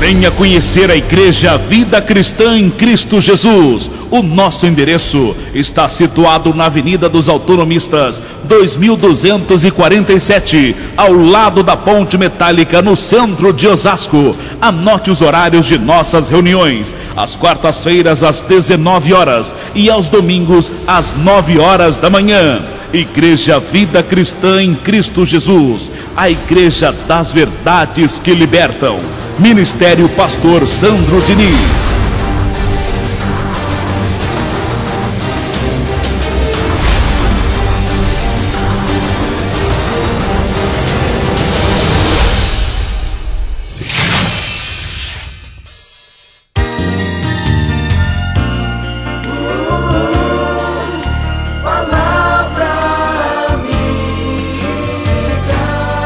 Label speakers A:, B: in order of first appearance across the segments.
A: Venha conhecer a Igreja Vida Cristã em Cristo Jesus. O nosso endereço está situado na Avenida dos Autonomistas, 2247, ao lado da Ponte Metálica, no centro de Osasco. Anote os horários de nossas reuniões: às quartas-feiras às 19 horas e aos domingos às 9 horas da manhã. Igreja Vida Cristã em Cristo Jesus, a Igreja das Verdades que Libertam. Ministério Pastor Sandro Diniz.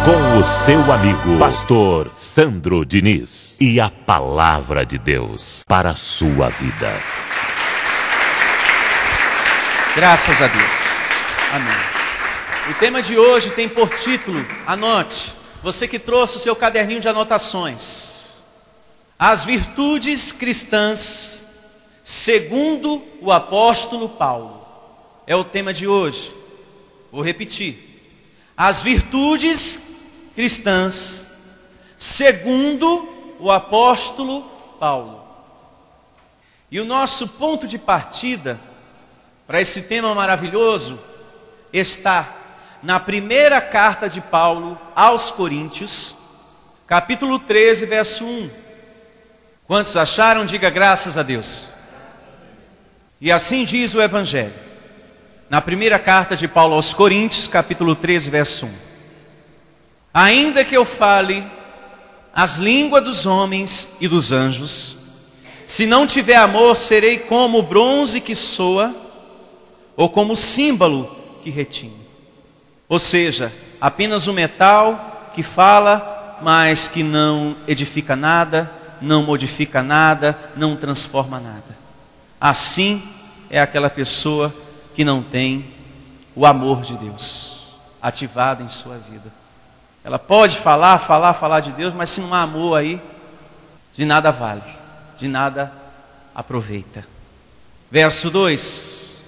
B: Com o seu amigo, Pastor Sandro Diniz, e a palavra de Deus para a sua vida.
C: Graças a Deus. Amém. O tema de hoje tem por título, anote, você que trouxe o seu caderninho de anotações: as virtudes cristãs segundo o apóstolo Paulo. É o tema de hoje. Vou repetir: as virtudes cristãs segundo o apóstolo Paulo. E o nosso ponto de partida para esse tema maravilhoso está na primeira carta de Paulo aos Coríntios, capítulo 13, verso 1. Quantos acharam? Diga graças a Deus. E assim diz o Evangelho, na primeira carta de Paulo aos Coríntios, capítulo 13, verso 1. Ainda que eu fale as línguas dos homens e dos anjos, se não tiver amor, serei como o bronze que soa, ou como o símbolo que retine. Ou seja, apenas um metal que fala, mas que não edifica nada, não modifica nada, não transforma nada. Assim é aquela pessoa que não tem o amor de Deus ativado em sua vida. Ela pode falar de Deus, mas se não há amor aí, de nada vale, de nada aproveita. Verso 2: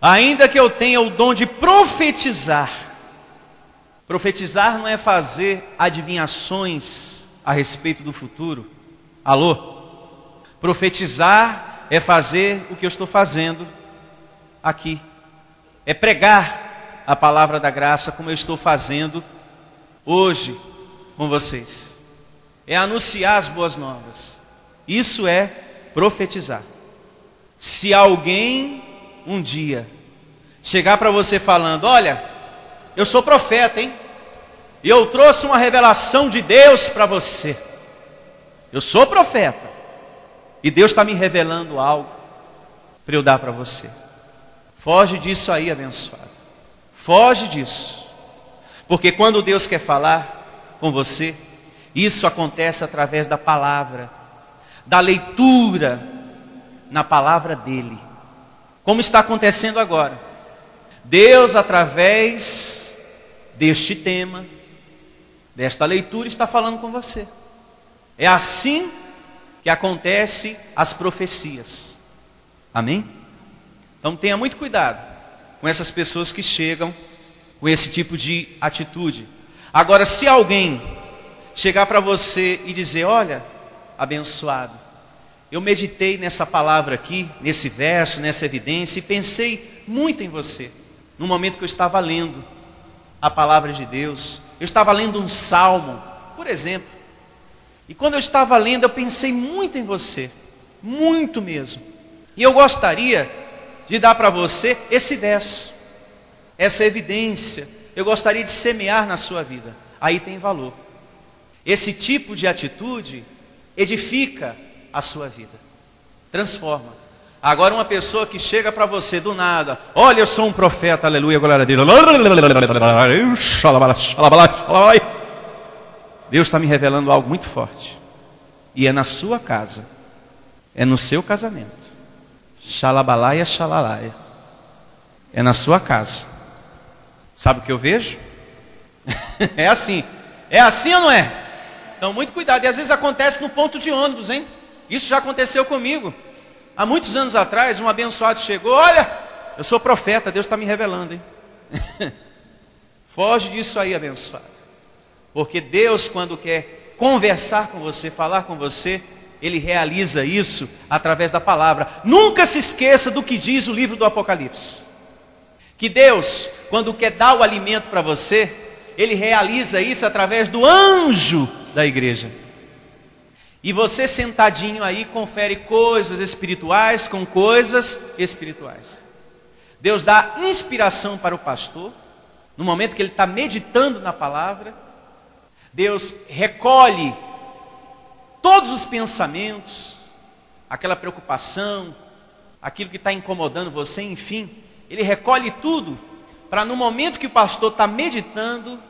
C: ainda que eu tenha o dom de profetizar. Profetizar não é fazer adivinhações a respeito do futuro. Alô? Profetizar é fazer o que eu estou fazendo aqui. É pregar a palavra da graça como eu estou fazendo hoje com vocês. É anunciar as boas novas. Isso é profetizar. Se alguém um dia chegar para você falando: olha, eu sou profeta, hein? E eu trouxe uma revelação de Deus para você. Eu sou profeta e Deus está me revelando algo para eu dar para você. Foge disso aí, abençoado. Foge disso. Porque quando Deus quer falar com você, isso acontece através da palavra, da leitura na palavra dele. Como está acontecendo agora. Deus, através deste tema, desta leitura, está falando com você. É assim que acontecem as profecias. Amém? Então tenha muito cuidado com essas pessoas que chegam com esse tipo de atitude. Agora, se alguém chegar para você e dizer: olha, abençoado, eu meditei nessa palavra aqui, nesse verso, nessa evidência, e pensei muito em você, no momento que eu estava lendo a palavra de Deus. Eu estava lendo um salmo, por exemplo, e quando eu estava lendo, eu pensei muito em você, muito mesmo. E eu gostaria de dar para você esse verso, essa evidência. Eu gostaria de semear na sua vida. Aí tem valor. Esse tipo de atitude edifica a sua vida, transforma. Agora, uma pessoa que chega para você do nada: olha, eu sou um profeta, aleluia, glória a Deus, Deus está me revelando algo muito forte, e é na sua casa, é no seu casamento. Xalabalaia, xalalaia. É na sua casa. Sabe o que eu vejo? É assim ou não é? Então, muito cuidado. E às vezes acontece no ponto de ônibus, hein? Isso já aconteceu comigo. Há muitos anos atrás, um abençoado chegou: olha, eu sou profeta, Deus está me revelando, hein? Foge disso aí, abençoado. Porque Deus, quando quer conversar com você, falar com você, Ele realiza isso através da palavra. Nunca se esqueça do que diz o livro do Apocalipse. Que Deus, quando quer dar o alimento para você, Ele realiza isso através do anjo da igreja. E você sentadinho aí confere coisas espirituais com coisas espirituais. Deus dá inspiração para o pastor, no momento que ele está meditando na palavra. Deus recolhe todos os pensamentos, aquela preocupação, aquilo que está incomodando você, enfim. Ele recolhe tudo, para no momento que o pastor está meditando,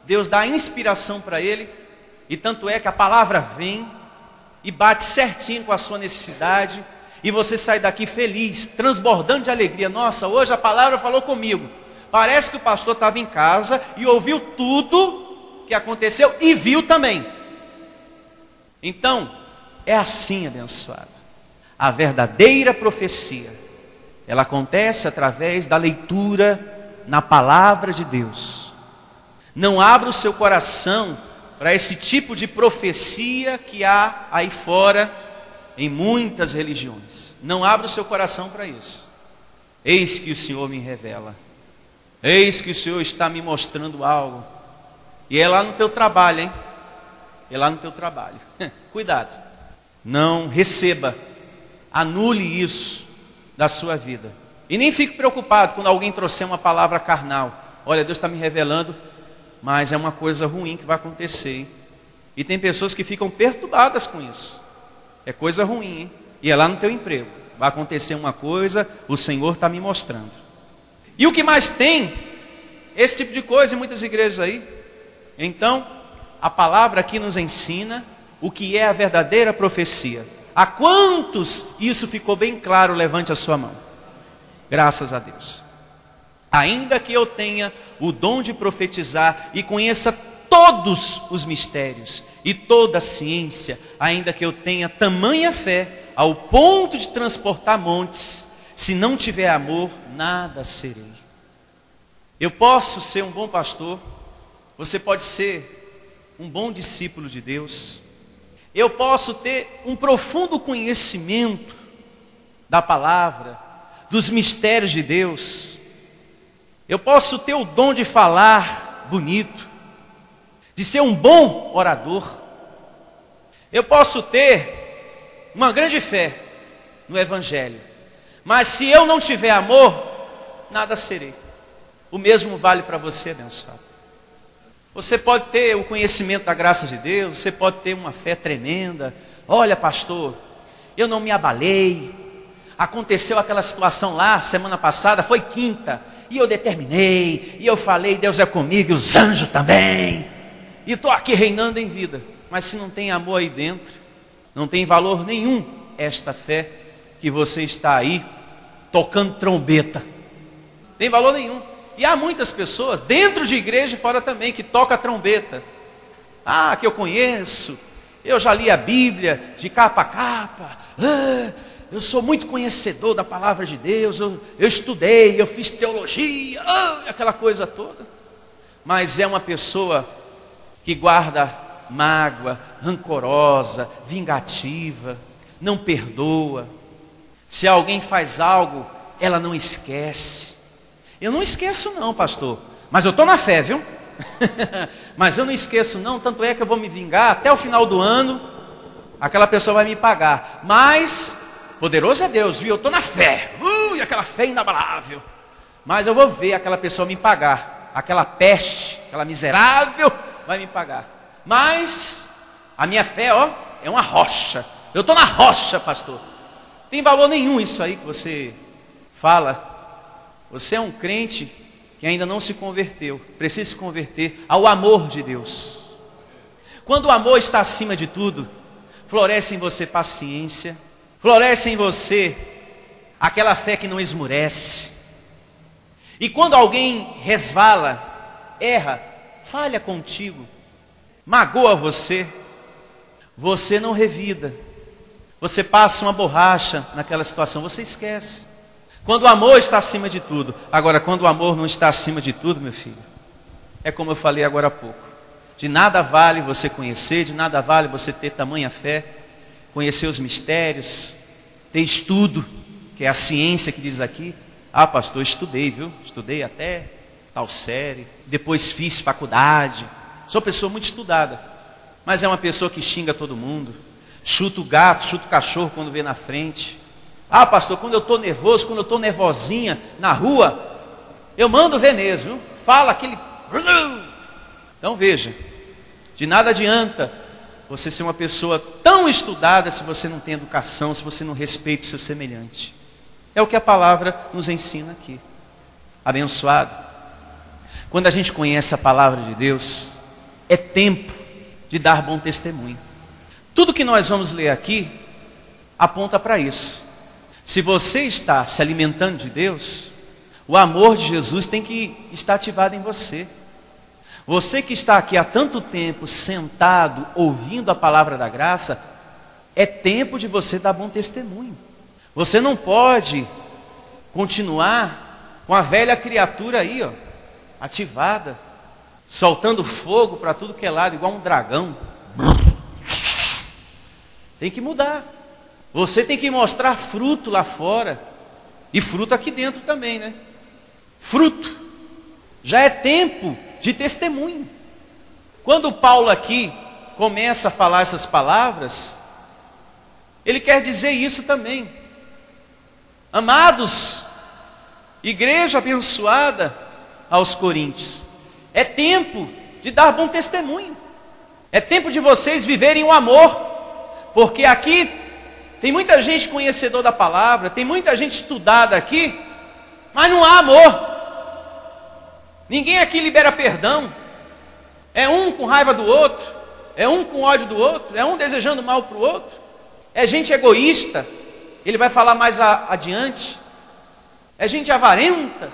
C: Deus dá inspiração para ele. E tanto é que a palavra vem e bate certinho com a sua necessidade, e você sai daqui feliz, transbordando de alegria. Nossa, hoje a palavra falou comigo. Parece que o pastor estava em casa e ouviu tudo que aconteceu e viu também. Então, é assim, abençoado. A verdadeira profecia, ela acontece através da leitura na palavra de Deus. Não abra o seu coração para esse tipo de profecia que há aí fora em muitas religiões. Não abra o seu coração para isso. Eis que o Senhor me revela. Eis que o Senhor está me mostrando algo. E é lá no teu trabalho, hein? É lá no teu trabalho. Cuidado. Não receba. Anule isso da sua vida. E nem fique preocupado quando alguém trouxer uma palavra carnal. Olha, Deus está me revelando, mas é uma coisa ruim que vai acontecer, hein? E tem pessoas que ficam perturbadas com isso. É coisa ruim, hein? E é lá no teu emprego. Vai acontecer uma coisa, o Senhor está me mostrando. E o que mais tem? Esse tipo de coisa em muitas igrejas aí. Então, a palavra aqui nos ensina o que é a verdadeira profecia. A quantos isso ficou bem claro? Levante a sua mão. Graças a Deus. Ainda que eu tenha o dom de profetizar e conheça todos os mistérios e toda a ciência, ainda que eu tenha tamanha fé ao ponto de transportar montes, se não tiver amor, nada serei. Eu posso ser um bom pastor, você pode ser um bom discípulo de Deus, eu posso ter um profundo conhecimento da palavra, dos mistérios de Deus, eu posso ter o dom de falar bonito, de ser um bom orador, eu posso ter uma grande fé no Evangelho, mas se eu não tiver amor, nada serei. O mesmo vale para você, abençoado. Você pode ter o conhecimento da graça de Deus, você pode ter uma fé tremenda. Olha, pastor, eu não me abalei, aconteceu aquela situação lá, semana passada, foi quinta, e eu determinei, e eu falei, Deus é comigo, e os anjos também, e estou aqui reinando em vida. Mas se não tem amor aí dentro, não tem valor nenhum esta fé que você está aí tocando trombeta. Tem valor nenhum. E há muitas pessoas, dentro de igreja e fora também, que tocam a trombeta. Ah, que eu conheço, eu já li a Bíblia de capa a capa, eu sou muito conhecedor da palavra de Deus, eu estudei, eu fiz teologia, aquela coisa toda. Mas é uma pessoa que guarda mágoa, rancorosa, vingativa, não perdoa. Se alguém faz algo, ela não esquece. Eu não esqueço não, pastor, mas eu estou na fé, viu? Mas eu não esqueço não, tanto é que eu vou me vingar, até o final do ano, aquela pessoa vai me pagar. Mas, poderoso é Deus, viu? Eu estou na fé, aquela fé inabalável. Mas eu vou ver aquela pessoa me pagar, aquela peste, aquela miserável, vai me pagar. Mas, a minha fé, ó, é uma rocha. Eu estou na rocha, pastor. Não tem valor nenhum isso aí que você fala. Você é um crente que ainda não se converteu, precisa se converter ao amor de Deus. Quando o amor está acima de tudo, floresce em você paciência, floresce em você aquela fé que não esmurece. E quando alguém resvala, erra, falha contigo, magoa você, você não revida. Você passa uma borracha naquela situação, você esquece. Quando o amor está acima de tudo. Agora, quando o amor não está acima de tudo, meu filho, é como eu falei agora há pouco. De nada vale você conhecer, de nada vale você ter tamanha fé, conhecer os mistérios, ter estudo, que é a ciência que diz aqui. Ah, pastor, estudei, viu? Estudei até tal série, depois fiz faculdade. Sou pessoa muito estudada, mas é uma pessoa que xinga todo mundo, chuta o gato, chuta o cachorro quando vê na frente. Ah, pastor, quando eu estou nervoso, quando eu estou nervosinha na rua, eu mando ver mesmo, viu? Fala aquele... Então veja, de nada adianta você ser uma pessoa tão estudada se você não tem educação, se você não respeita o seu semelhante. É o que a palavra nos ensina aqui. Abençoado. Quando a gente conhece a palavra de Deus, é tempo de dar bom testemunho. Tudo que nós vamos ler aqui aponta para isso. Se você está se alimentando de Deus, o amor de Jesus tem que estar ativado em você. Você que está aqui há tanto tempo sentado, ouvindo a palavra da graça, é tempo de você dar bom testemunho. Você não pode continuar com a velha criatura aí, ó, ativada, soltando fogo para tudo que é lado, igual um dragão. Tem que mudar. Você tem que mostrar fruto lá fora, e fruto aqui dentro também, né? Fruto. Já é tempo de testemunho. Quando Paulo aqui começa a falar essas palavras, ele quer dizer isso também. Amados, igreja abençoada aos Coríntios, é tempo de dar bom testemunho. É tempo de vocês viverem o amor, porque aqui tem muita gente conhecedora da palavra, tem muita gente estudada aqui, mas não há amor. Ninguém aqui libera perdão. É um com raiva do outro, é um com ódio do outro, é um desejando mal para o outro. É gente egoísta, ele vai falar mais adiante. É gente avarenta,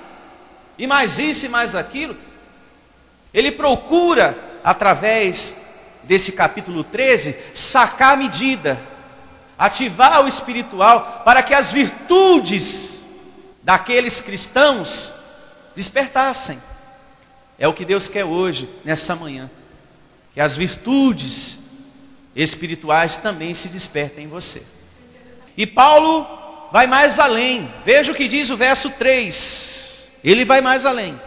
C: e mais isso e mais aquilo. Ele procura, através desse capítulo 13, sacar a medida, ativar o espiritual, para que as virtudes daqueles cristãos despertassem. É o que Deus quer hoje, nessa manhã, que as virtudes espirituais também se despertem em você. E Paulo vai mais além. Veja o que diz o verso 3. Ele vai mais além.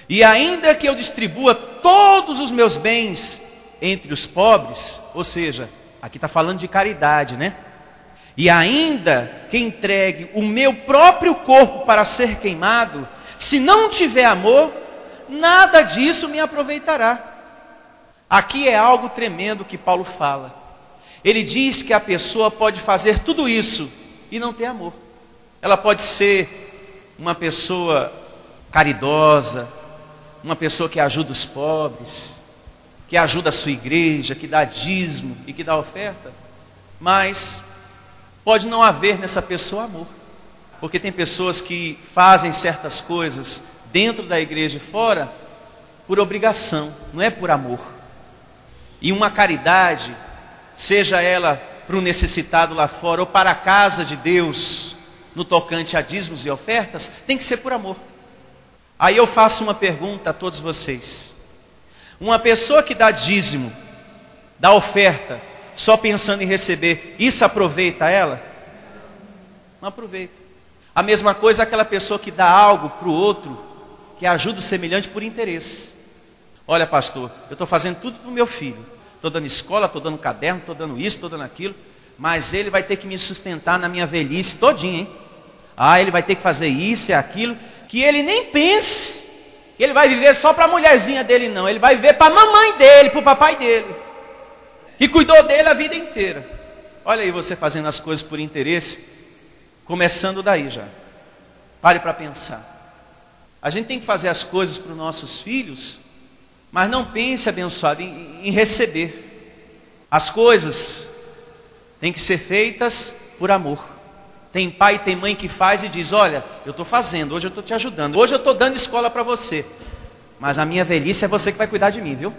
C: E ainda que eu distribua todos os meus bens entre os pobres, ou seja, aqui está falando de caridade, né? E ainda que entregue o meu próprio corpo para ser queimado, se não tiver amor, nada disso me aproveitará. Aqui é algo tremendo que Paulo fala. Ele diz que a pessoa pode fazer tudo isso e não ter amor. Ela pode ser uma pessoa caridosa, uma pessoa que ajuda os pobres, que ajuda a sua igreja, que dá dízimo e que dá oferta, mas pode não haver nessa pessoa amor, porque tem pessoas que fazem certas coisas dentro da igreja e fora por obrigação, não é por amor. E uma caridade, seja ela para o necessitado lá fora ou para a casa de Deus, no tocante a dízimos e ofertas, tem que ser por amor. Aí eu faço uma pergunta a todos vocês. Uma pessoa que dá dízimo, dá oferta, só pensando em receber, isso aproveita ela? Não aproveita. A mesma coisa aquela pessoa que dá algo para o outro, que ajuda o semelhante por interesse. Olha, pastor, eu estou fazendo tudo para o meu filho. Estou dando escola, estou dando caderno, estou dando isso, estou dando aquilo, mas ele vai ter que me sustentar na minha velhice todinha, hein? Ah, ele vai ter que fazer isso e aquilo, que ele nem pense que ele vai viver só para a mulherzinha dele, não. Ele vai viver para a mamãe dele, para o papai dele, que cuidou dele a vida inteira. Olha aí você fazendo as coisas por interesse, começando daí já. Pare para pensar. A gente tem que fazer as coisas para os nossos filhos, mas não pense, abençoado, em receber. As coisas têm que ser feitas por amor. Tem pai e tem mãe que faz e diz, olha, eu estou fazendo, hoje eu estou te ajudando, hoje eu estou dando escola para você, mas a minha velhice é você que vai cuidar de mim, viu?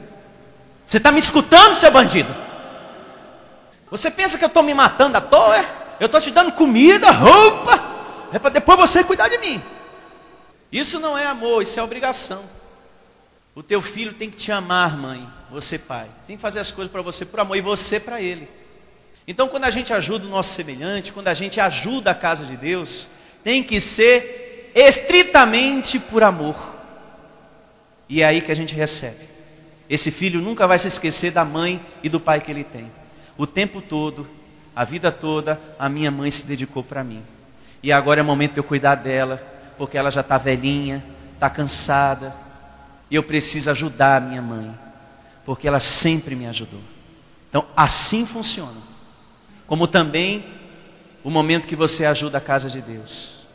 C: Você está me escutando, seu bandido? Você pensa que eu estou me matando à toa? Eu estou te dando comida, roupa, é para depois você cuidar de mim. Isso não é amor, isso é obrigação. O teu filho tem que te amar, mãe, você pai. Tem que fazer as coisas para você por amor e você para ele. Então quando a gente ajuda o nosso semelhante, quando a gente ajuda a casa de Deus, tem que ser estritamente por amor. E é aí que a gente recebe. Esse filho nunca vai se esquecer da mãe e do pai que ele tem. O tempo todo, a vida toda, a minha mãe se dedicou para mim. E agora é o momento de eu cuidar dela, porque ela já está velhinha, está cansada. E eu preciso ajudar a minha mãe, porque ela sempre me ajudou. Então assim funciona. Como também o momento que você ajuda a casa de Deus.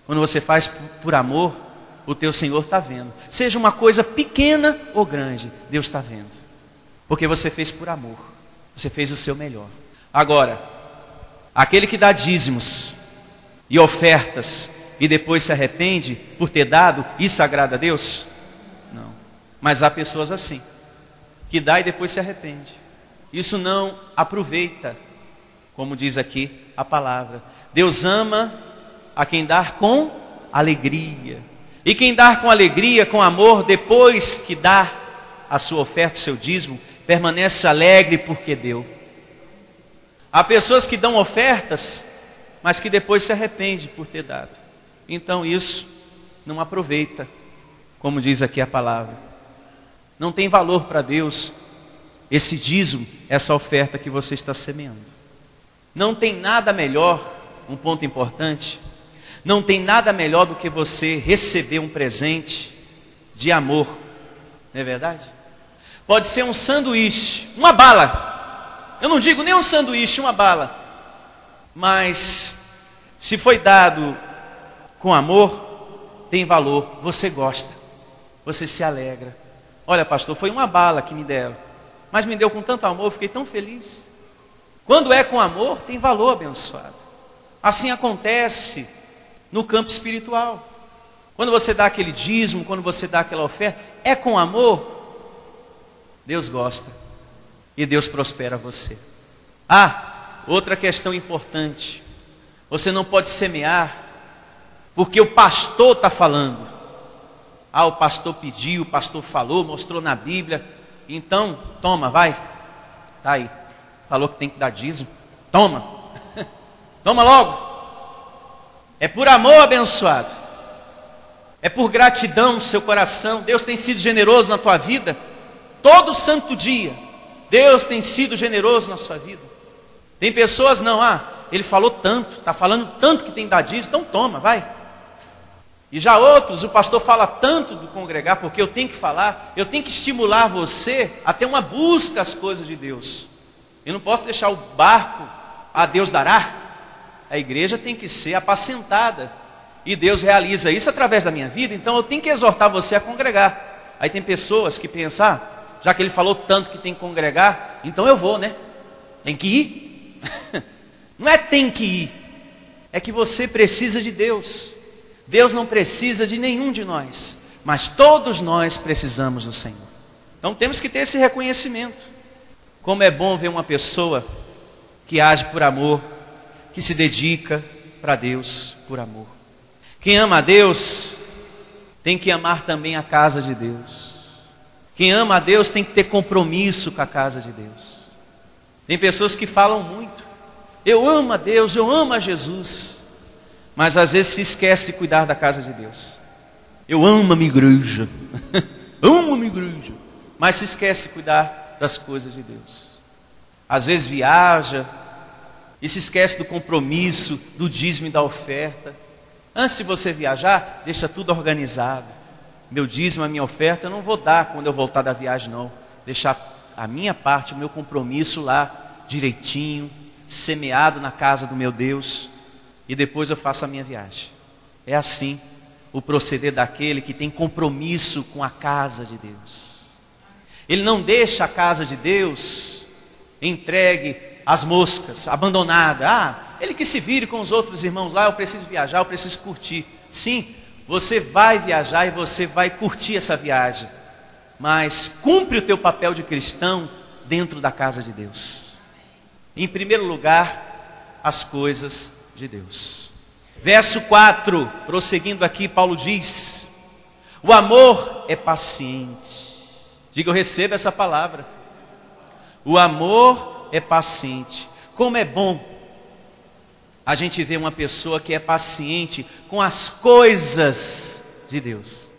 C: Quando você faz por amor, o teu Senhor está vendo. Seja uma coisa pequena ou grande, Deus está vendo. Porque você fez por amor. Você fez o seu melhor. Agora, aquele que dá dízimos e ofertas e depois se arrepende por ter dado, isso agrada a Deus? Não. Mas há pessoas assim, que dá e depois se arrepende. Isso não aproveita, como diz aqui a palavra. Deus ama a quem dá com alegria. E quem dá com alegria, com amor, depois que dá a sua oferta, o seu dízimo, permanece alegre porque deu. Há pessoas que dão ofertas, mas que depois se arrependem por ter dado. Então isso não aproveita, como diz aqui a palavra. Não tem valor para Deus esse dízimo, essa oferta que você está semeando. Não tem nada melhor, um ponto importante, não tem nada melhor do que você receber um presente de amor, não é verdade? Pode ser um sanduíche, uma bala. Eu não digo nem um sanduíche, uma bala. Mas se foi dado com amor, tem valor, você gosta, você se alegra. Olha, pastor, foi uma bala que me deram, mas me deu com tanto amor, eu fiquei tão feliz. Quando é com amor, tem valor, abençoado. Assim acontece no campo espiritual. Quando você dá aquele dízimo, quando você dá aquela oferta, é com amor, Deus gosta e Deus prospera você. Outra questão importante: você não pode semear porque o pastor está falando. O pastor pediu, o pastor falou, mostrou na Bíblia, então toma, vai, está aí, falou que tem que dar dízimo, toma, toma logo. É por amor, abençoado, é por gratidão no seu coração. Deus tem sido generoso na tua vida, todo santo dia, Deus tem sido generoso na sua vida. Tem pessoas não, ele falou tanto, está falando tanto que tem que dar dízimo, então toma, vai. E já outros, o pastor fala tanto do congregar, porque eu tenho que falar, eu tenho que estimular você a ter uma busca às coisas de Deus. Eu não posso deixar o barco a Deus dará. A igreja tem que ser apacentada, e Deus realiza isso através da minha vida. Então eu tenho que exortar você a congregar. Aí tem pessoas que pensam, já que ele falou tanto que tem que congregar, então eu vou, né? Tem que ir. Não é tem que ir, é que você precisa de Deus. Deus não precisa de nenhum de nós, mas todos nós precisamos do Senhor. Então temos que ter esse reconhecimento. Como é bom ver uma pessoa que age por amor, que se dedica para Deus por amor. Quem ama a Deus tem que amar também a casa de Deus. Quem ama a Deus tem que ter compromisso com a casa de Deus. Tem pessoas que falam muito, eu amo a Deus, eu amo a Jesus, mas às vezes se esquece de cuidar da casa de Deus. Eu amo a minha igreja, amo a minha igreja, mas se esquece de cuidar das coisas de Deus. Às vezes viaja e se esquece do compromisso, do dízimo e da oferta. Antes de você viajar, deixa tudo organizado. Meu dízimo, a minha oferta, eu não vou dar quando eu voltar da viagem, não. Deixar a minha parte, o meu compromisso lá, direitinho, semeado na casa do meu Deus, e depois eu faço a minha viagem. É assim o proceder daquele que tem compromisso com a casa de Deus. Ele não deixa a casa de Deus entregue às moscas, abandonada. Ele que se vire com os outros irmãos lá, eu preciso viajar, eu preciso curtir. Sim, você vai viajar e você vai curtir essa viagem, mas cumpre o teu papel de cristão dentro da casa de Deus. Em primeiro lugar, as coisas de Deus. Verso 4, prosseguindo aqui, Paulo diz: o amor é paciente. Diga, eu recebo essa palavra. O amor é paciente. Como é bom a gente ver uma pessoa que é paciente com as coisas de Deus.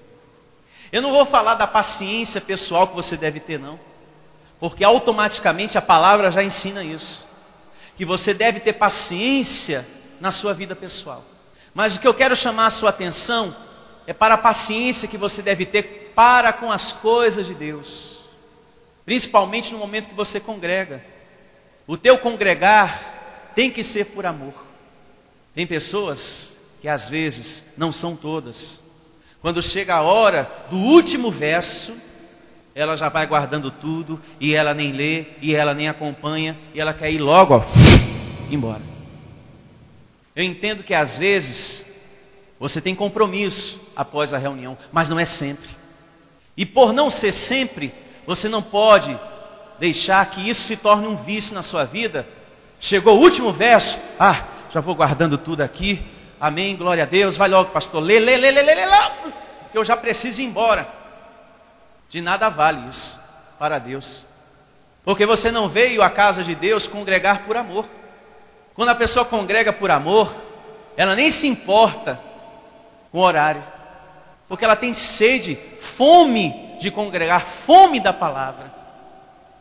C: Eu não vou falar da paciência pessoal que você deve ter, não, porque automaticamente a palavra já ensina isso, que você deve ter paciência na sua vida pessoal. Mas o que eu quero chamar a sua atenção é para a paciência que você deve ter para com as coisas de Deus, principalmente no momento que você congrega. O teu congregar tem que ser por amor. Tem pessoas que às vezes, não são todas, quando chega a hora do último verso, ela já vai guardando tudo, e ela nem lê, e ela nem acompanha, e ela quer ir logo, ó, embora. Eu entendo que às vezes você tem compromisso após a reunião, mas não é sempre. E por não ser sempre, você não pode deixar que isso se torne um vício na sua vida. Chegou o último verso, já vou guardando tudo aqui, amém, glória a Deus, vai logo pastor, lê, que eu já preciso ir embora. De nada vale isso para Deus, porque você não veio à casa de Deus congregar por amor. Quando a pessoa congrega por amor, ela nem se importa com o horário, porque ela tem sede, fome de congregar, fome da palavra.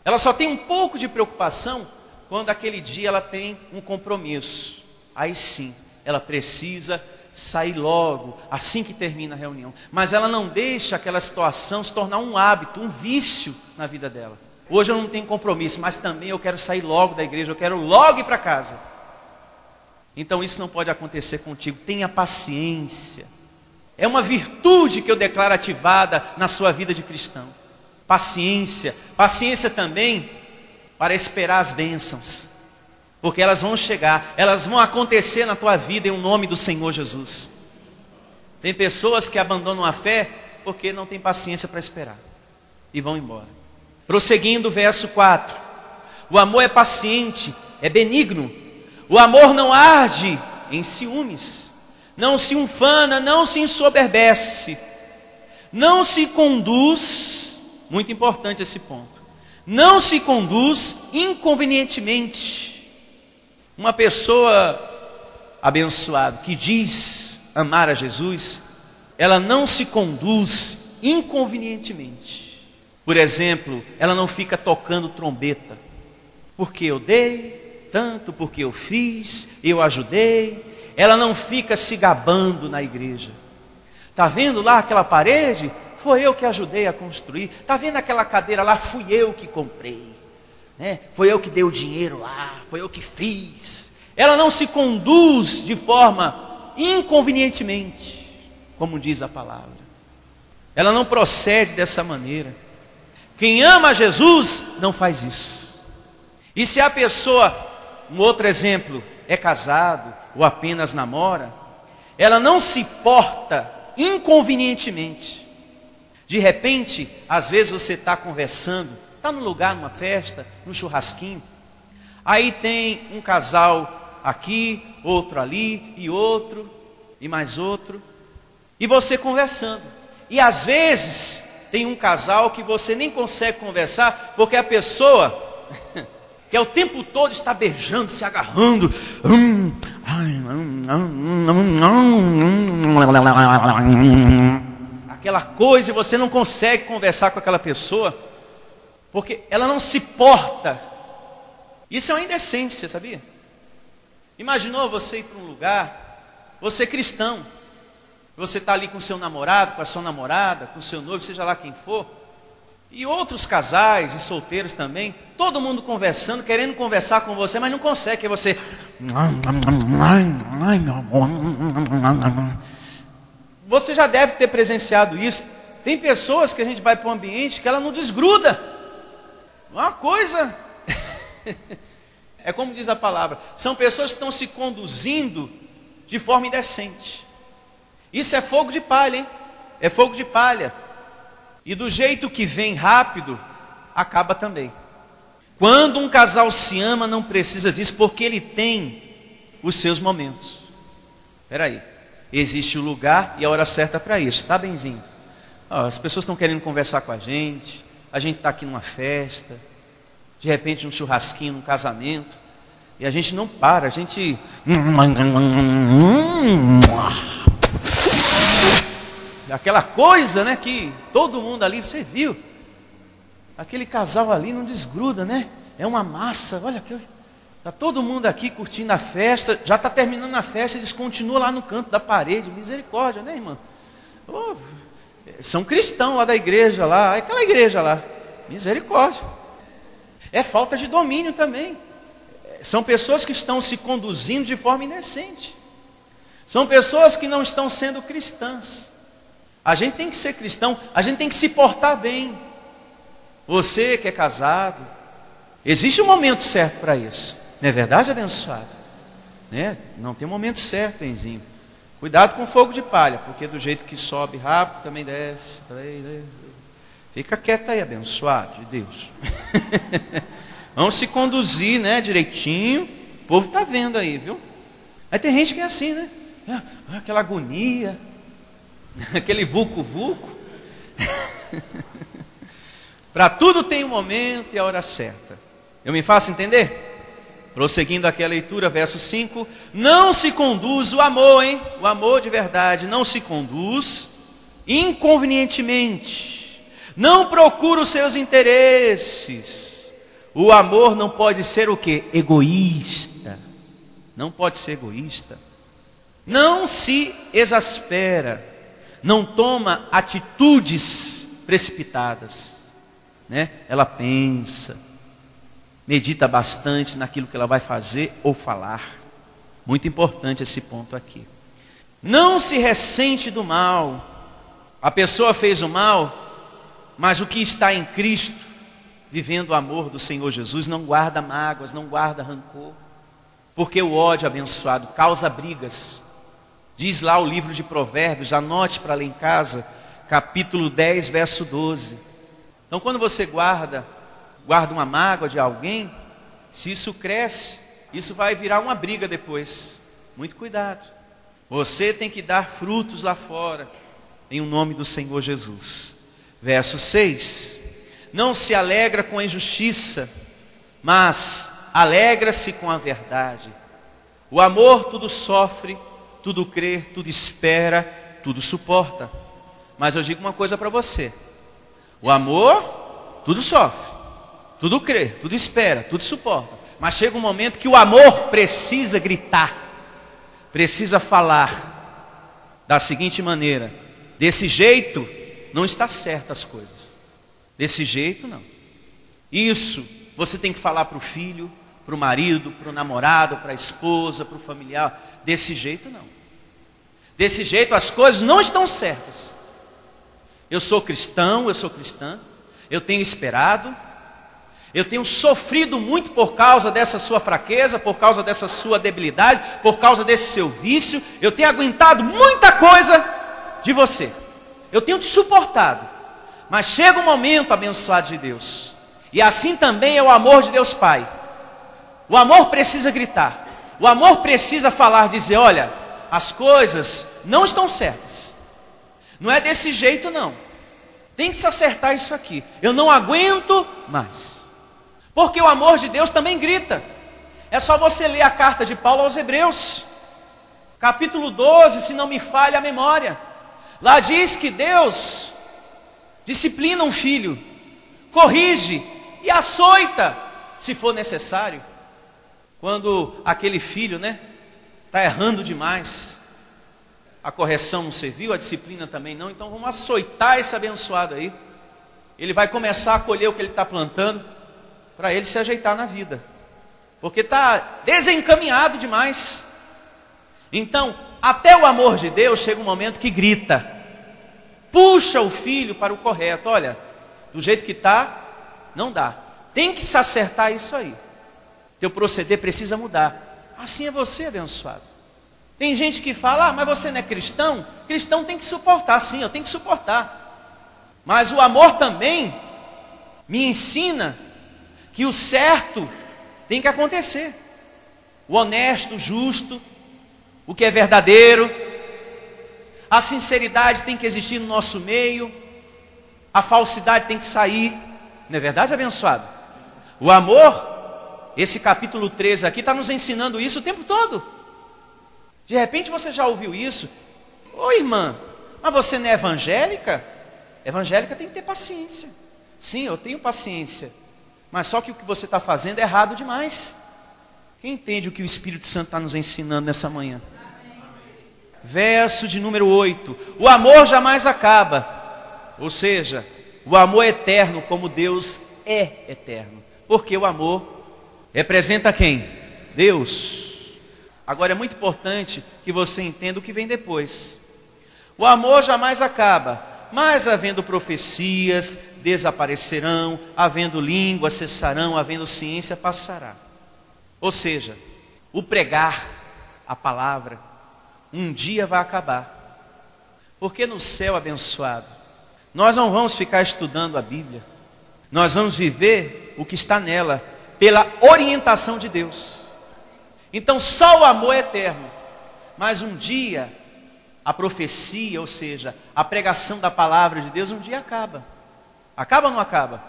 C: Ela só tem um pouco de preocupação quando aquele dia ela tem um compromisso. Aí sim, ela precisa sair logo, assim que termina a reunião. Mas ela não deixa aquela situação se tornar um hábito, um vício na vida dela. Hoje eu não tenho compromisso, mas também eu quero sair logo da igreja, eu quero logo ir para casa. Então isso não pode acontecer contigo. Tenha paciência. É uma virtude que eu declaro ativada na sua vida de cristão. Paciência. Paciência também para esperar as bênçãos, porque elas vão chegar, elas vão acontecer na tua vida em nome do Senhor Jesus. Tem pessoas que abandonam a fé porque não tem paciência para esperar e vão embora. Prosseguindo, verso 4: o amor é paciente, é benigno, o amor não arde em ciúmes, não se ufana, não se ensoberbece, não se conduz, muito importante esse ponto, não se conduz inconvenientemente. Uma pessoa abençoada que diz amar a Jesus, ela não se conduz inconvenientemente. Por exemplo, ela não fica tocando trombeta, porque eu dei tanto, porque eu fiz, eu ajudei. Ela não fica se gabando na igreja. Está vendo lá aquela parede? Foi eu que ajudei a construir. Está vendo aquela cadeira lá? Fui eu que comprei. Foi eu que dei o dinheiro lá, foi eu que fiz. Ela não se conduz de forma inconvenientemente, como diz a palavra. Ela não procede dessa maneira. Quem ama Jesus não faz isso. E se a pessoa, um outro exemplo, é casado ou apenas namora, ela não se porta inconvenientemente. De repente, às vezes você está conversando, está num lugar, numa festa, num churrasquinho, aí tem um casal aqui, outro ali, e outro, e mais outro, e você conversando. E às vezes tem um casal que você nem consegue conversar, porque a pessoa que é o tempo todo está beijando, se agarrando, aquela coisa, e você não consegue conversar com aquela pessoa, porque ela não se porta. Isso é uma indecência, sabia? Imaginou você ir para um lugar, você cristão, você está ali com seu namorado, com a sua namorada, com o seu noivo, seja lá quem for, e outros casais e solteiros também, todo mundo conversando, querendo conversar com você, mas não consegue, porque você... Você já deve ter presenciado isso. Tem pessoas que a gente vai para um ambiente que ela não desgruda. Uma coisa... É como diz a palavra, são pessoas que estão se conduzindo de forma indecente. Isso é fogo de palha, hein? É fogo de palha. E do jeito que vem rápido, acaba também. Quando um casal se ama, não precisa disso, porque ele tem os seus momentos. Espera aí, existe o lugar e a hora certa para isso, tá, Benzinho? As pessoas estão querendo conversar com a gente está aqui numa festa, de repente um churrasquinho, num casamento, e a gente não para, a gente... Aquela coisa, né, que todo mundo ali, você viu? Aquele casal ali não desgruda, né? É uma massa, olha aqui. Está todo mundo aqui curtindo a festa, já está terminando a festa, eles continuam lá no canto da parede, misericórdia, né, irmã? Oh, são cristãos lá da igreja, lá, aquela igreja lá, misericórdia. É falta de domínio também. São pessoas que estão se conduzindo de forma indecente. São pessoas que não estão sendo cristãs. A gente tem que ser cristão, a gente tem que se portar bem. Você que é casado, existe um momento certo para isso. Não é verdade, abençoado? Né? Não tem um momento certo, Benzinho. Cuidado com o fogo de palha, porque do jeito que sobe rápido, também desce. Fica quieto aí, abençoado de Deus. Vamos se conduzir, né, direitinho. O povo está vendo aí, viu? Aí tem gente que é assim, né? Aquela agonia, aquele vulco-vulco. Para tudo tem um momento e a hora certa. Eu me faço entender? Prosseguindo aqui a leitura, verso 5. Não se conduz o amor, hein? O amor de verdade não se conduz inconvenientemente. Não procura os seus interesses. O amor não pode ser o quê? Egoísta. Não pode ser egoísta. Não se exaspera. Não toma atitudes precipitadas. Né? Ela pensa, medita bastante naquilo que ela vai fazer ou falar. Muito importante esse ponto aqui. Não se ressente do mal. A pessoa fez o mal, mas o que está em Cristo, vivendo o amor do Senhor Jesus, não guarda mágoas, não guarda rancor. Porque o ódio, abençoado, causa brigas. Diz lá o livro de Provérbios, anote para ler em casa, capítulo 10, verso 12. Então quando você guarda uma mágoa de alguém, se isso cresce, isso vai virar uma briga depois. Muito cuidado. Você tem que dar frutos lá fora, em o nome do Senhor Jesus. Verso 6. Não se alegra com a injustiça, mas alegra-se com a verdade. O amor tudo sofre, tudo crê, tudo espera, tudo suporta. Mas eu digo uma coisa para você. O amor, tudo sofre, tudo crê, tudo espera, tudo suporta. Mas chega um momento que o amor precisa gritar, precisa falar da seguinte maneira: desse jeito não está certo as coisas. Desse jeito não. Isso você tem que falar para o filho, para o marido, para o namorado, para a esposa, para o familiar. Desse jeito não. Desse jeito as coisas não estão certas. Eu sou cristão, eu sou cristã, eu tenho esperado, eu tenho sofrido muito por causa dessa sua fraqueza, por causa dessa sua debilidade, por causa desse seu vício, eu tenho aguentado muita coisa de você, eu tenho te suportado, mas chega um momento, abençoado de Deus, e assim também é o amor de Deus Pai. O amor precisa gritar, o amor precisa falar, dizer: olha, as coisas não estão certas. Não é desse jeito não. Tem que se acertar isso aqui. Eu não aguento mais. Porque o amor de Deus também grita. É só você ler a carta de Paulo aos Hebreus. Capítulo 12, se não me falha a memória. Lá diz que Deus disciplina um filho, corrige e açoita, se for necessário. Quando aquele filho, né, está errando demais, a correção não serviu, a disciplina também não, então vamos açoitar esse abençoado aí. Ele vai começar a colher o que ele está plantando, para ele se ajeitar na vida, porque está desencaminhado demais. Então, até o amor de Deus chega um momento que grita, puxa o filho para o correto. Olha, do jeito que está, não dá, tem que se acertar isso aí. Teu proceder precisa mudar. Assim é você, abençoado. Tem gente que fala: mas você não é cristão? Cristão tem que suportar. Sim, eu tenho que suportar. Mas o amor também me ensina que o certo tem que acontecer. O honesto, o justo, o que é verdadeiro. A sinceridade tem que existir no nosso meio. A falsidade tem que sair. Não é verdade, abençoado? O amor, esse capítulo 13 aqui está nos ensinando isso o tempo todo. De repente você já ouviu isso. Ô irmã, mas você não é evangélica? Evangélica tem que ter paciência. Sim, eu tenho paciência. Mas só que o que você está fazendo é errado demais. Quem entende o que o Espírito Santo está nos ensinando nessa manhã? Verso de número 8. O amor jamais acaba. Ou seja, o amor é eterno como Deus é eterno. Porque o amor representa quem? Deus. Agora é muito importante que você entenda o que vem depois. O amor jamais acaba, mas havendo profecias, desaparecerão, havendo língua, cessarão, havendo ciência, passará. Ou seja, o pregar a palavra, um dia vai acabar. Porque no céu abençoado, nós não vamos ficar estudando a Bíblia. Nós vamos viver o que está nela, pela orientação de Deus. Então só o amor é eterno. Mas um dia, a profecia, ou seja, a pregação da palavra de Deus, um dia acaba. Acaba ou não acaba?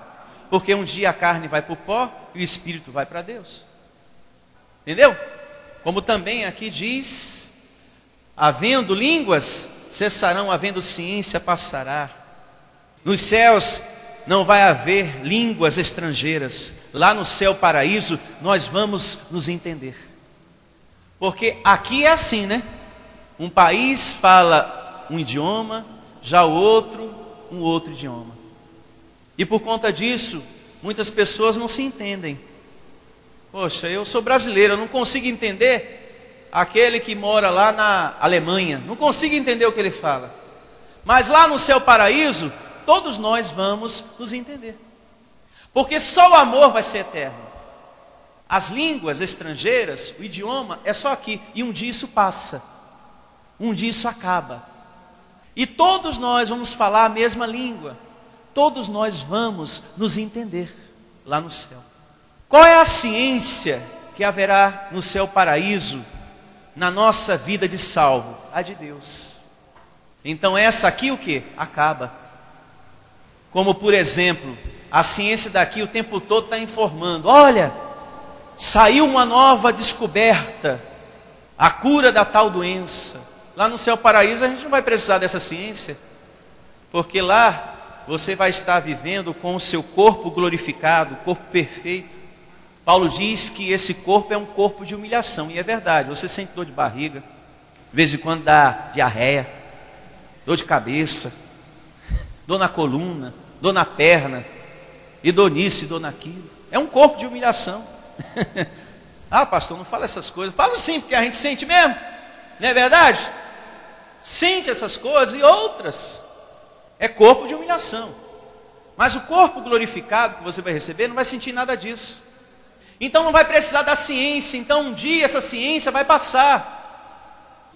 C: Porque um dia a carne vai para o pó e o espírito vai para Deus. Entendeu? Como também aqui diz, havendo línguas, cessarão, havendo ciência, passará. Nos céus não vai haver línguas estrangeiras. Lá no céu paraíso, nós vamos nos entender. Porque aqui é assim, né? Um país fala um idioma, já o outro, um outro idioma. E por conta disso, muitas pessoas não se entendem. Poxa, eu sou brasileiro, eu não consigo entender aquele que mora lá na Alemanha. Não consigo entender o que ele fala. Mas lá no céu paraíso, todos nós vamos nos entender. Porque só o amor vai ser eterno. As línguas estrangeiras, o idioma, é só aqui. E um dia isso passa. Um dia isso acaba. E todos nós vamos falar a mesma língua. Todos nós vamos nos entender lá no céu. Qual é a ciência que haverá no céu paraíso, na nossa vida de salvo? A de Deus. Então essa aqui o que? Acaba. Como por exemplo, a ciência daqui o tempo todo está informando. Olha, saiu uma nova descoberta. A cura da tal doença. Lá no céu paraíso a gente não vai precisar dessa ciência. Porque lá você vai estar vivendo com o seu corpo glorificado, corpo perfeito. Paulo diz que esse corpo é um corpo de humilhação. E é verdade, você sente dor de barriga. De vez em quando dá diarreia, dor de cabeça, dor na coluna, dor na perna, e dor nisso e dor naquilo. É um corpo de humilhação. Ah, pastor, não fala essas coisas. Falo sim, porque a gente sente mesmo. Não é verdade? Sente essas coisas e outras. É corpo de humilhação. Mas o corpo glorificado que você vai receber não vai sentir nada disso. Então não vai precisar da ciência. Então um dia essa ciência vai passar.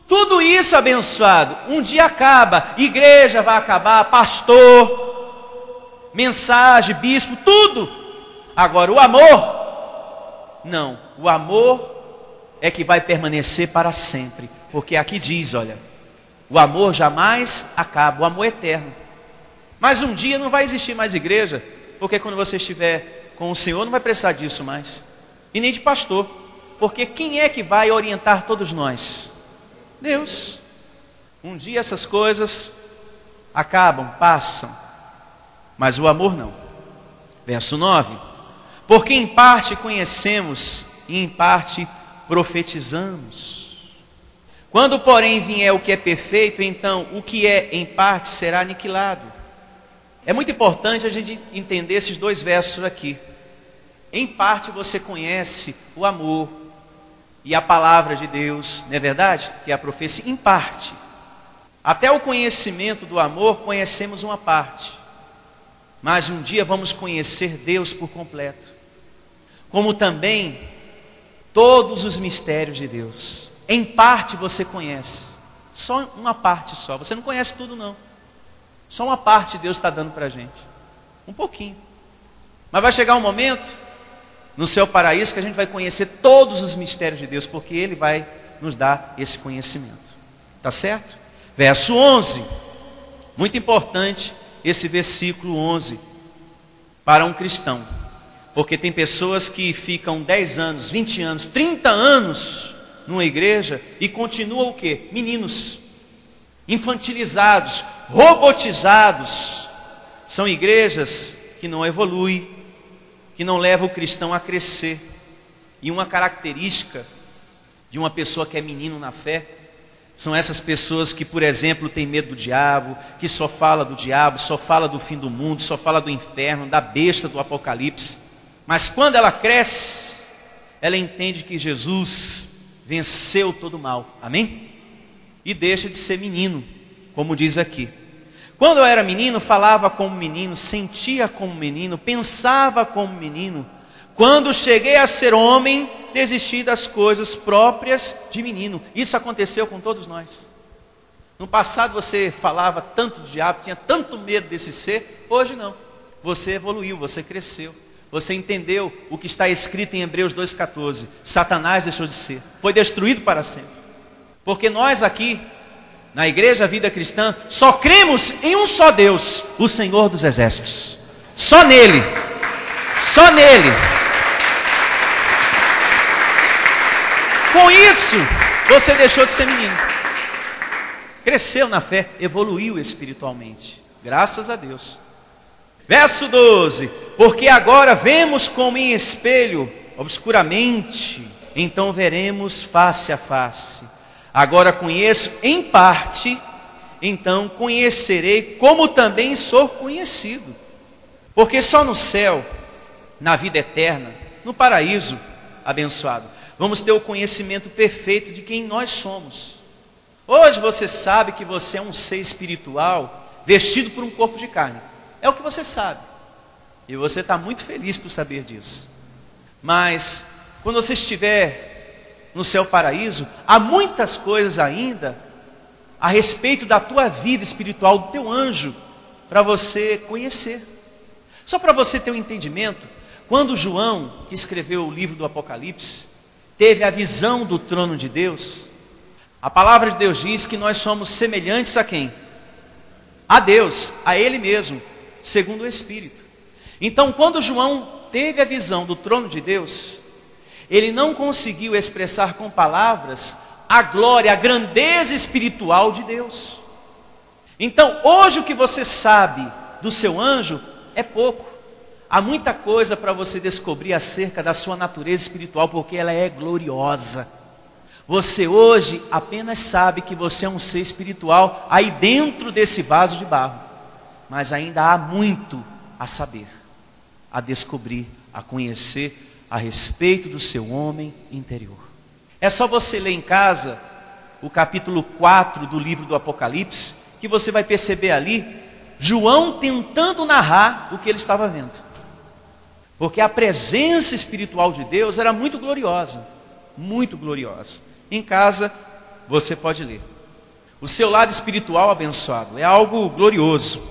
C: Tudo isso abençoado, um dia acaba. Igreja vai acabar, pastor, mensagem, bispo, tudo. Agora o amor, não. O amor é que vai permanecer para sempre. Porque aqui diz, olha, o amor jamais acaba, o amor é eterno. Mas um dia não vai existir mais igreja, porque quando você estiver com o Senhor não vai precisar disso mais. E nem de pastor, porque quem é que vai orientar todos nós? Deus. Um dia essas coisas acabam, passam, mas o amor não. Verso 9. Porque em parte conhecemos e em parte profetizamos. Quando porém vier o que é perfeito, então o que é em parte será aniquilado. É muito importante a gente entender esses dois versos aqui. Em parte você conhece o amor e a palavra de Deus, não é verdade? Que é a profecia, em parte. Até o conhecimento do amor conhecemos uma parte. Mas um dia vamos conhecer Deus por completo. Como também todos os mistérios de Deus. Em parte você conhece. Só uma parte só. Você não conhece tudo não. Só uma parte Deus está dando para a gente. Um pouquinho. Mas vai chegar um momento no céu paraíso que a gente vai conhecer todos os mistérios de Deus, porque Ele vai nos dar esse conhecimento. Tá certo? Verso 11. Muito importante esse versículo 11 para um cristão. Porque tem pessoas que ficam 10 anos, 20 anos, 30 anos numa igreja e continuam o quê? Meninos, infantilizados, robotizados. São igrejas que não evoluem, que não levam o cristão a crescer. E uma característica de uma pessoa que é menino na fé são essas pessoas que, por exemplo, têm medo do diabo, que só fala do diabo, só fala do fim do mundo, só fala do inferno, da besta do Apocalipse. Mas quando ela cresce, ela entende que Jesus venceu todo o mal. Amém? E deixa de ser menino, como diz aqui. Quando eu era menino, falava como menino, sentia como menino, pensava como menino. Quando cheguei a ser homem, desisti das coisas próprias de menino. Isso aconteceu com todos nós. No passado você falava tanto do diabo, tinha tanto medo desse ser. Hoje não. Você evoluiu, você cresceu. Você entendeu o que está escrito em Hebreus 2,14. Satanás deixou de ser, foi destruído para sempre. Porque nós aqui, na Igreja Vida Cristã, só cremos em um só Deus, o Senhor dos Exércitos. Só nele. Só nele. Com isso, você deixou de ser menino. Cresceu na fé, evoluiu espiritualmente. Graças a Deus. Verso 12. Porque agora vemos como em espelho, obscuramente, então veremos face a face. Agora conheço em parte, então conhecerei como também sou conhecido. Porque só no céu, na vida eterna, no paraíso abençoado, vamos ter o conhecimento perfeito de quem nós somos. Hoje você sabe que você é um ser espiritual vestido por um corpo de carne. É o que você sabe. E você está muito feliz por saber disso. Mas quando você estiver no céu paraíso, há muitas coisas ainda a respeito da tua vida espiritual, do teu anjo, para você conhecer. Só para você ter um entendimento, quando João, que escreveu o livro do Apocalipse, teve a visão do trono de Deus, a palavra de Deus diz que nós somos semelhantes a quem? A Deus, a Ele mesmo, segundo o Espírito. Então, quando João teve a visão do trono de Deus, ele não conseguiu expressar com palavras a glória, a grandeza espiritual de Deus. Então, hoje o que você sabe do seu anjo é pouco. Há muita coisa para você descobrir acerca da sua natureza espiritual, porque ela é gloriosa. Você hoje apenas sabe que você é um ser espiritual aí dentro desse vaso de barro. Mas ainda há muito a saber, a descobrir, a conhecer a respeito do seu homem interior. É só você ler em casa o capítulo 4 do livro do Apocalipse, que você vai perceber ali João tentando narrar o que ele estava vendo. Porque a presença espiritual de Deus era muito gloriosa, muito gloriosa. Em casa você pode ler. O seu lado espiritual abençoado é algo glorioso.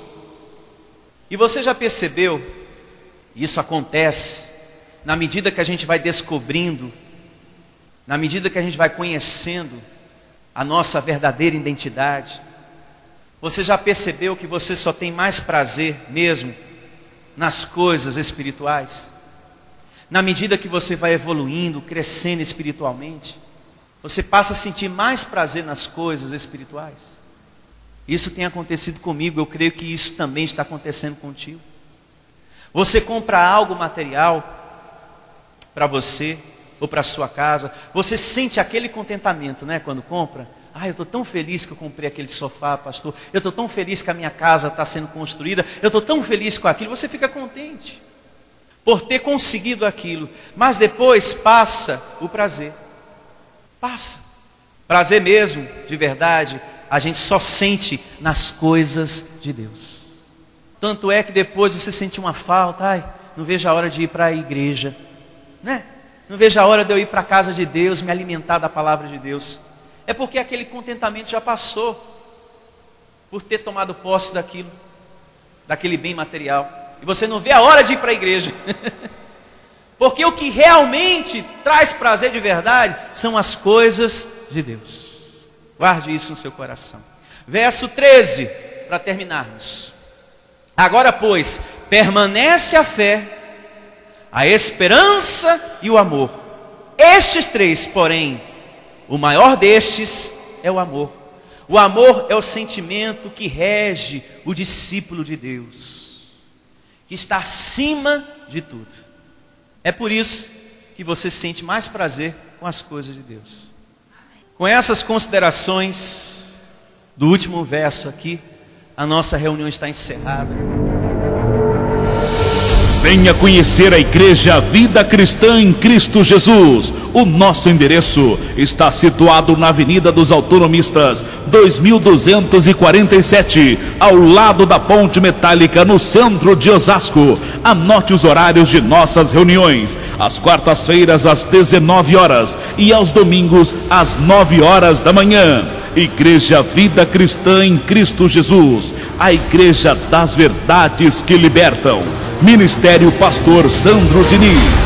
C: E você já percebeu, isso acontece na medida que a gente vai descobrindo, na medida que a gente vai conhecendo a nossa verdadeira identidade. Você já percebeu que você só tem mais prazer mesmo nas coisas espirituais? Na medida que você vai evoluindo, crescendo espiritualmente, você passa a sentir mais prazer nas coisas espirituais. Isso tem acontecido comigo, eu creio que isso também está acontecendo contigo. Você compra algo material para você ou para a sua casa, você sente aquele contentamento, né, quando compra. Eu estou tão feliz que eu comprei aquele sofá, pastor. Eu estou tão feliz que a minha casa está sendo construída. Eu estou tão feliz com aquilo. Você fica contente por ter conseguido aquilo. Mas depois passa o prazer. Passa. Prazer mesmo, de verdade, a gente só sente nas coisas de Deus. Tanto é que depois você sente uma falta. Não vejo a hora de ir para a igreja, né? Não vejo a hora de eu ir para a casa de Deus, me alimentar da palavra de Deus. É porque aquele contentamento já passou, por ter tomado posse daquilo, daquele bem material. E você não vê a hora de ir para a igreja. Porque o que realmente traz prazer de verdade são as coisas de Deus. Guarde isso no seu coração. Verso 13, para terminarmos. Agora, pois, permanece a fé, a esperança e o amor. Estes três, porém, o maior destes é o amor. O amor é o sentimento que rege o discípulo de Deus, que está acima de tudo. É por isso que você sente mais prazer com as coisas de Deus. Com essas considerações do último verso aqui, a nossa reunião está encerrada.
A: Venha conhecer a Igreja Vida Cristã em Cristo Jesus. O nosso endereço está situado na Avenida dos Autonomistas, 2247, ao lado da Ponte Metálica, no centro de Osasco. Anote os horários de nossas reuniões: às quartas-feiras às 19 horas e aos domingos às 9 horas da manhã. Igreja Vida Cristã em Cristo Jesus, a igreja das verdades que libertam. Ministério Pastor Sandro Diniz.